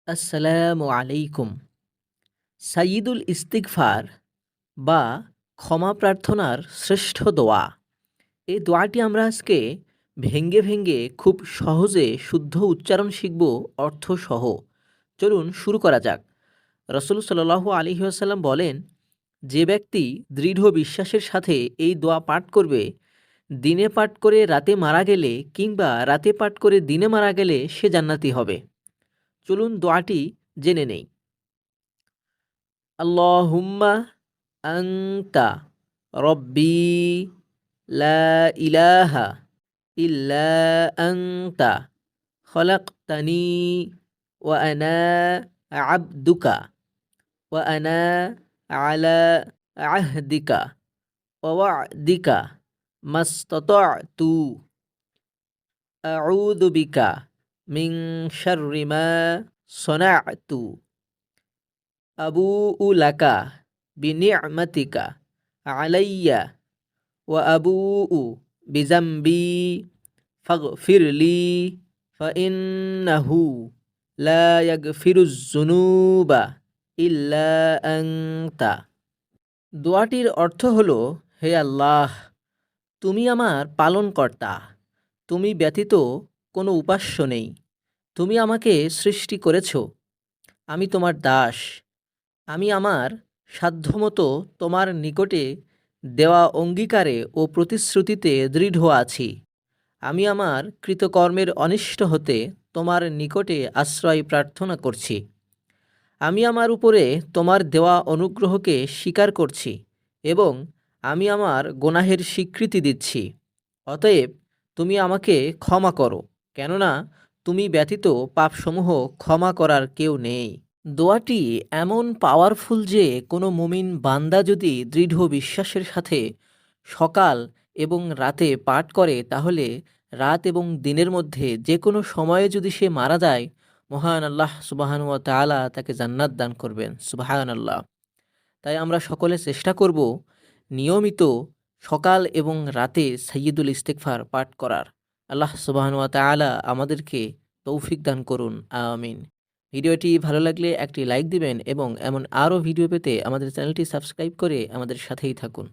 আসসালামু আলাইকুম। সাইয়্যিদুল ইস্তিগফার বা ক্ষমা প্রার্থনার শ্রেষ্ঠ দোয়া। এই দোয়াটি আমরা আজকে ভেঙ্গে খুব সহজে শুদ্ধ উচ্চারণ শিখব অর্থসহ। চলুন শুরু করা যাক। রাসূল সাল্লাল্লাহু আলাইহি ওয়াসাল্লাম বলেন, যে ব্যক্তি দৃঢ় বিশ্বাসের সাথে এই দোয়া পাঠ করবে, দিনে পাঠ করে রাতে মারা গেলে কিংবা রাতে পাঠ করে দিনে মারা গেলে সে জান্নাতি হবে। চলুন দোয়াটি জেনে নেই। আল্লাহুম্মা আনতা রব্বি লা ইলাহা ইল্লা আনতা খলাকতানি ওয়া আনা আবদুকা ওয়া আনা আলা আহদিকা ওয়া ওয়া'দিকা মাসতাতa'তু আউযু বিকা মিন শাররি মা সানা'তু আবুউ লাকা বিনি'মাতিকা আলাইয়া ওয়া আবুউ বিজামবি ফাগফিরলি ফাইন্নাহু লা ইয়াগফিরুজ যুনুবা ইল্লা আনতা। দোয়াটির অর্থ হলো, হে আল্লাহ, তুমি আমার পালনকর্তা, তুমি ব্যতীত কোনো উপাস্য নেই। তুমি আমাকে সৃষ্টি করেছ, আমি তোমার দাস। আমি আমার সাধ্যমতো তোমার নিকটে দেওয়া অঙ্গীকারে ও প্রতিশ্রুতিতে দৃঢ় আছি। আমি আমার কৃতকর্মের অনিষ্ট হতে তোমার নিকটে আশ্রয় প্রার্থনা করছি। আমি আমার উপরে তোমার দেওয়া অনুগ্রহকে স্বীকার করছি এবং আমি আমার গুনাহের স্বীকৃতি দিচ্ছি। অতএব তুমি আমাকে ক্ষমা করো, কেননা তুমি ব্যতীত পাপসমূহ ক্ষমা করার কেউ নেই। দোয়াটি এমন পাওয়ারফুল যে কোনো মুমিন বান্দা যদি দৃঢ় বিশ্বাসের সাথে সকাল এবং রাতে পাঠ করে, তাহলে রাত এবং দিনের মধ্যে যে কোনো সময়ে যদি সে মারা যায়, মহান আল্লাহ সুবহানাহু ওয়া তাআলা তাকে জান্নাত দান করবেন। সুবহানাল্লাহ। তাই আমরা সকলে চেষ্টা করব নিয়মিত সকাল এবং রাতে সাইয়্যিদুল ইস্তিগফার পাঠ করার। আল্লাহ সুবহানাহু ওয়া তাআলা আমাদেরকে তৌফিক দান করুন। আমিন। ভিডিওটি ভালো লাগলে একটি লাইক দিবেন এবং এমন আরও ভিডিও পেতে আমাদের চ্যানেলটি সাবস্ক্রাইব করে আমাদের সাথেই থাকুন।